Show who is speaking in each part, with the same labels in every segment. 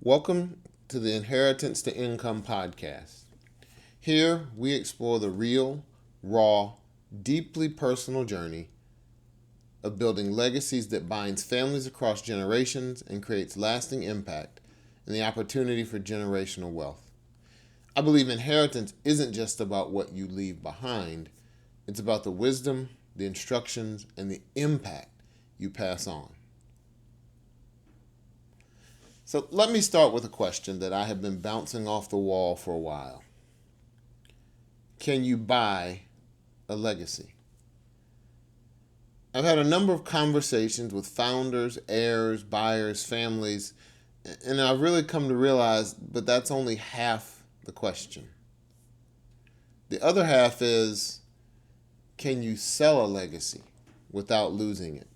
Speaker 1: Welcome to the Inheritance to Income podcast. Here we explore the real, raw, deeply personal journey of building legacies that binds families across generations and creates lasting impact and the opportunity for generational wealth. I believe inheritance isn't just about what you leave behind, it's about the wisdom, the instructions, and the impact you pass on. So let me start with a question that I have been bouncing off the wall for a while. Can you buy a legacy? I've had a number of conversations with founders, heirs, buyers, families, and I've really come to realize that that's only half the question. The other half is, can you sell a legacy without losing it?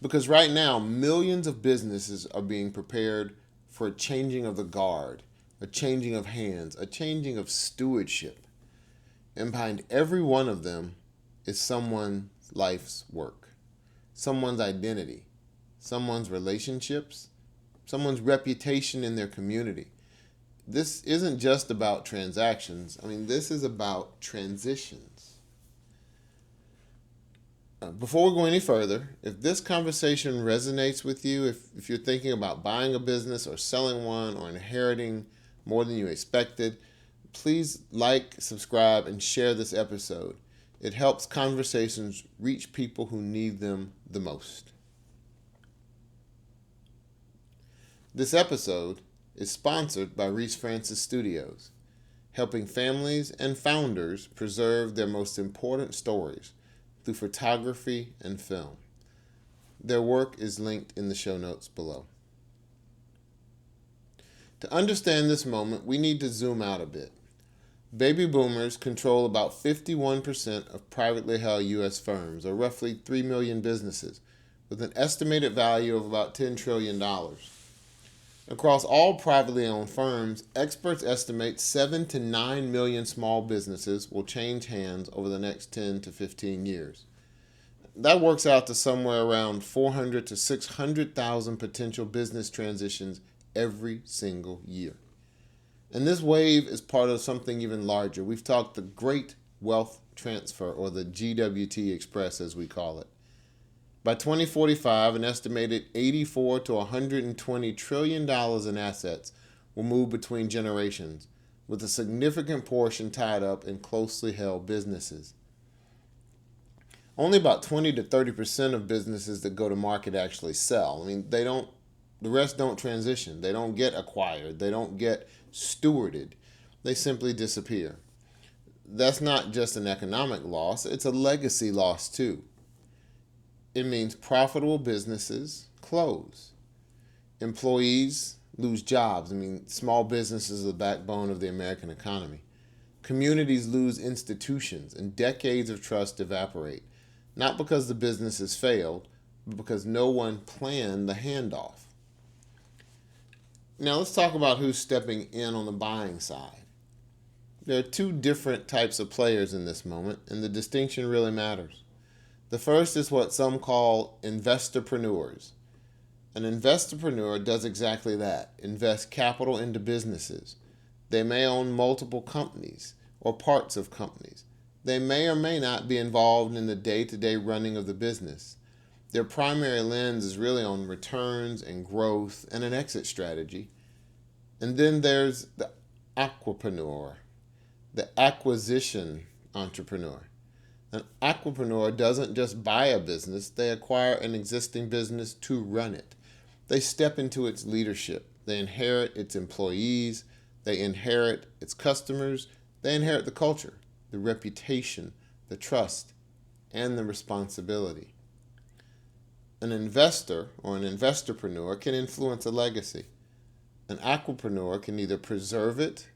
Speaker 1: Because right now, millions of businesses are being prepared for a changing of the guard, a changing of hands, a changing of stewardship. And behind every one of them is someone's life's work, someone's identity, someone's relationships, someone's reputation in their community. This isn't just about transactions. This is about transitions. Before we go any further, if this conversation resonates with you, if you're thinking about buying a business or selling one or inheriting more than you expected, please like, subscribe, and share this episode. It helps conversations reach people who need them the most. This episode is sponsored by Reese Francis Studios, helping families and founders preserve their most important stories through photography and film. Their work is linked in the show notes below. To understand this moment, we need to zoom out a bit. Baby boomers control about 51% of privately held U.S. firms, or roughly 3 million businesses, with an estimated value of about $10 trillion. Across all privately owned firms, experts estimate 7 to 9 million small businesses will change hands over the next 10 to 15 years. That works out to somewhere around 400 to 600,000 potential business transitions every single year. And this wave is part of something even larger. We've talked the Great Wealth Transfer, or the GWT Express as we call it. By 2045, an estimated $84 to $120 trillion in assets will move between generations, with a significant portion tied up in closely held businesses. Only about 20 to 30% of businesses that go to market actually sell. The rest don't transition. They don't get acquired. They don't get stewarded. They simply disappear. That's not just an economic loss, it's a legacy loss too. It means profitable businesses close. Employees lose jobs. Small businesses are the backbone of the American economy. Communities lose institutions, and decades of trust evaporate. Not because the business has failed, but because no one planned the handoff. Now let's talk about who's stepping in on the buying side. There are two different types of players in this moment, and the distinction really matters. The first is what some call investorpreneurs. An investorpreneur does exactly that, invest capital into businesses. They may own multiple companies or parts of companies. They may or may not be involved in the day-to-day running of the business. Their primary lens is really on returns and growth and an exit strategy. And then there's the aquapreneur, the acquisition entrepreneur. An aquapreneur doesn't just buy a business, they acquire an existing business to run it. They step into its leadership. They inherit its employees. They inherit its customers. They inherit the culture, the reputation, the trust, and the responsibility. An investor or an investorpreneur can influence a legacy. An aquapreneur can either preserve it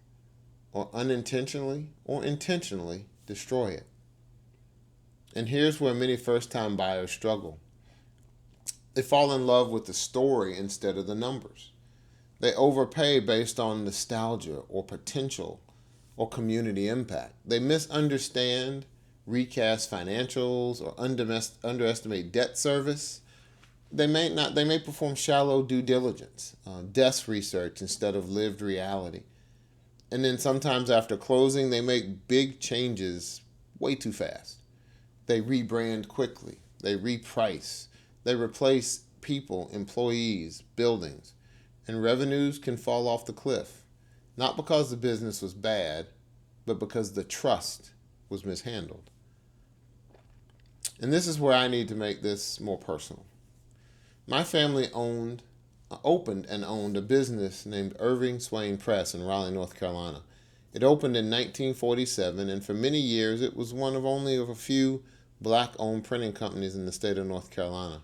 Speaker 1: or unintentionally or intentionally destroy it. And here's where many first-time buyers struggle. They fall in love with the story instead of the numbers. They overpay based on nostalgia or potential or community impact. They misunderstand, recast financials, or underestimate debt service, They may perform shallow due diligence, desk research instead of lived reality. And then sometimes after closing, they make big changes way too fast. They rebrand quickly, they reprice, they replace people, employees, buildings, and revenues can fall off the cliff. Not because the business was bad, but because the trust was mishandled. And this is where I need to make this more personal. My family opened and owned a business named Irving Swain Press in Raleigh, North Carolina. It opened in 1947, and for many years it was one of only a few black-owned printing companies in the state of North Carolina.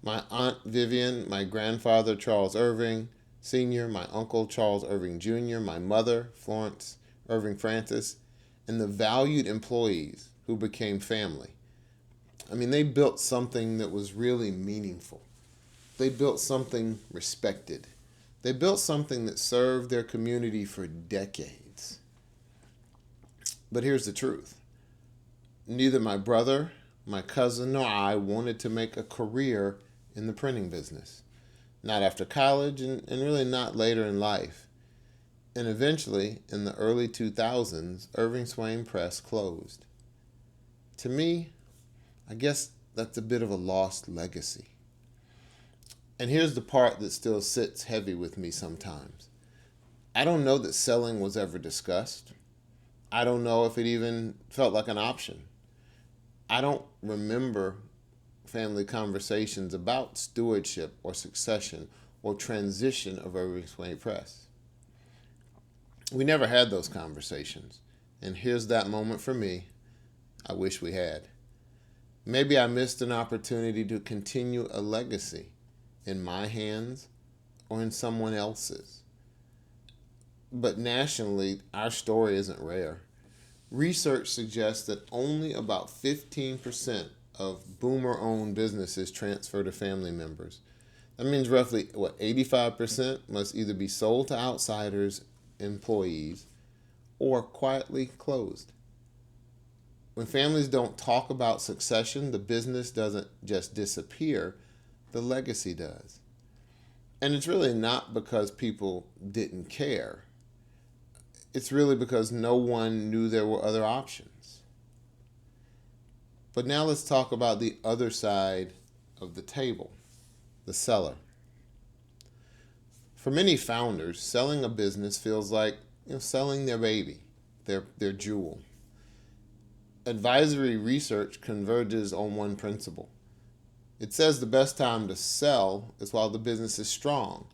Speaker 1: My Aunt Vivian, my grandfather Charles Irving Sr., my uncle Charles Irving Jr., my mother Florence Irving Francis, and the valued employees who became family. I mean, they built something that was really meaningful. They built something respected. They built something that served their community for decades. But here's the truth. Neither my brother, my cousin, nor I wanted to make a career in the printing business. Not after college and really not later in life. And eventually, in the early 2000s, Irving Swain Press closed. To me, I guess that's a bit of a lost legacy. And here's the part that still sits heavy with me sometimes. I don't know that selling was ever discussed. I don't know if it even felt like an option. I don't remember family conversations about stewardship or succession or transition of Irving Swain Press. We never had those conversations. And here's that moment for me. I wish we had. Maybe I missed an opportunity to continue a legacy in my hands or in someone else's. But nationally, our story isn't rare. Research suggests that only about 15% of boomer-owned businesses transfer to family members. That means roughly, 85% must either be sold to outsiders, employees, or quietly closed. When families don't talk about succession, the business doesn't just disappear, the legacy does. And it's really not because people didn't care. It's really because no one knew there were other options. But now let's talk about the other side of the table, the seller. For many founders, selling a business feels like selling their baby, their jewel. Advisory research converges on one principle. It says the best time to sell is while the business is strong,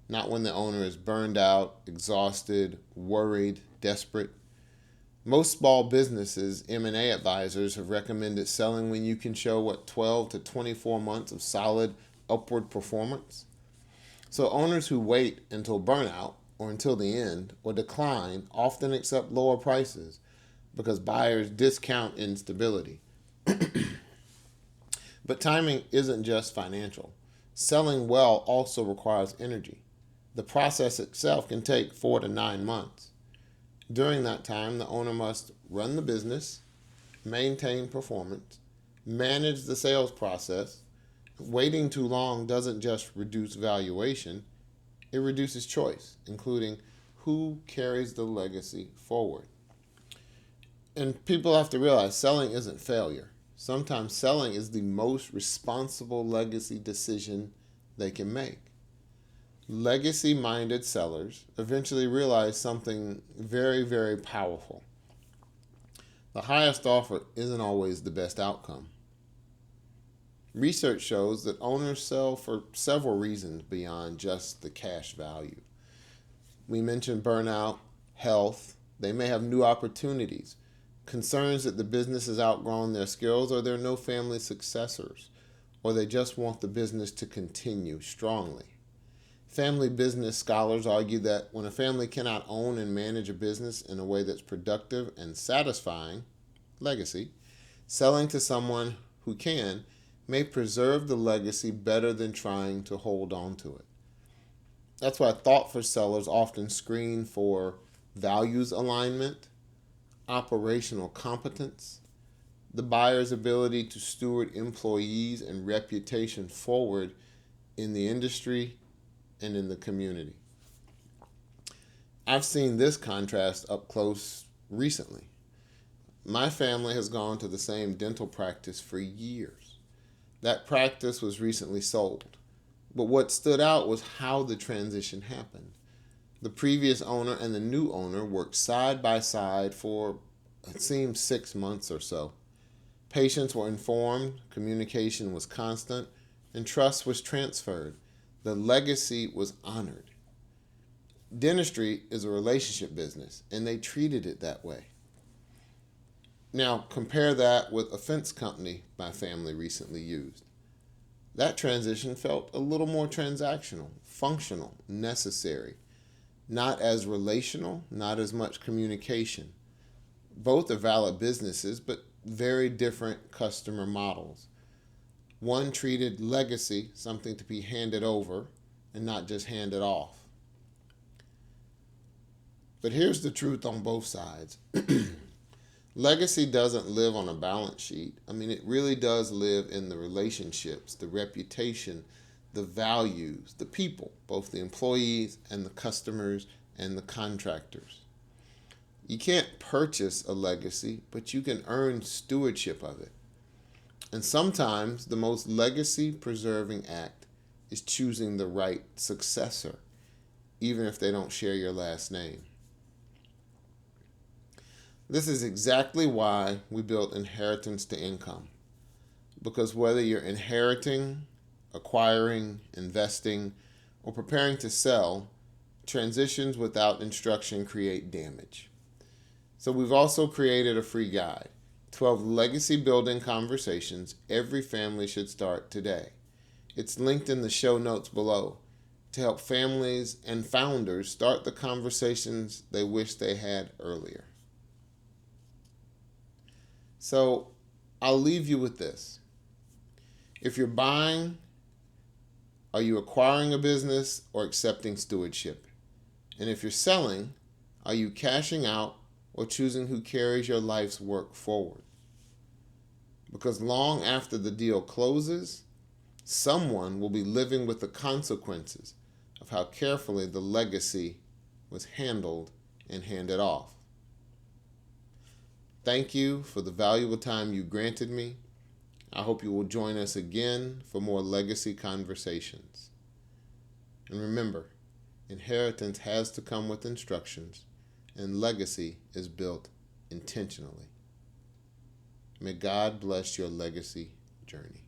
Speaker 1: not when the owner is burned out, exhausted, worried, desperate. Most small businesses, M&A advisors have recommended selling when you can show 12 to 24 months of solid upward performance. So owners who wait until burnout or until the end or decline often accept lower prices because buyers discount instability. But timing isn't just financial. Selling well also requires energy. The process itself can take 4 to 9 months. During that time, the owner must run the business, maintain performance, manage the sales process. Waiting too long doesn't just reduce valuation, it reduces choice, including who carries the legacy forward. And people have to realize selling isn't failure. Sometimes selling is the most responsible legacy decision they can make. Legacy-minded sellers eventually realize something very, very powerful. The highest offer isn't always the best outcome. Research shows that owners sell for several reasons beyond just the cash value. We mentioned burnout, health. They may have new opportunities, concerns that the business has outgrown their skills, or there are no family successors, or they just want the business to continue strongly. Family business scholars argue that when a family cannot own and manage a business in a way that's productive and satisfying, legacy, selling to someone who can may preserve the legacy better than trying to hold on to it. That's why thoughtful sellers often screen for values alignment, operational competence, the buyer's ability to steward employees and reputation forward in the industry and in the community. I've seen this contrast up close recently. My family has gone to the same dental practice for years. That practice was recently sold. But what stood out was how the transition happened. The previous owner and the new owner worked side by side for, it seemed, 6 months or so. Patients were informed, communication was constant, and trust was transferred. The legacy was honored. Dentistry is a relationship business, and they treated it that way. Now, compare that with a fence company my family recently used. That transition felt a little more transactional, functional, necessary, not as relational, not as much communication. Both are valid businesses, but very different customer models. One treated legacy, something to be handed over, and not just handed off. But here's the truth on both sides. Legacy doesn't live on a balance sheet. It really does live in the relationships, the reputation, the values, the people, both the employees and the customers and the contractors. You can't purchase a legacy, but you can earn stewardship of it. And sometimes the most legacy-preserving act is choosing the right successor, even if they don't share your last name. This is exactly why we built Inheritance to Income. Because whether you're inheriting, acquiring, investing, or preparing to sell, transitions without instruction create damage. So we've also created a free guide, 12 legacy building conversations every family should start today. It's linked in the show notes below to help families and founders start the conversations they wish they had earlier. So I'll leave you with this. If you're buying, are you acquiring a business or accepting stewardship? And if you're selling, are you cashing out or choosing who carries your life's work forward? Because long after the deal closes, someone will be living with the consequences of how carefully the legacy was handled and handed off. Thank you for the valuable time you granted me. I hope you will join us again for more legacy conversations. And remember, inheritance has to come with instructions, and legacy is built intentionally. May God bless your legacy journey.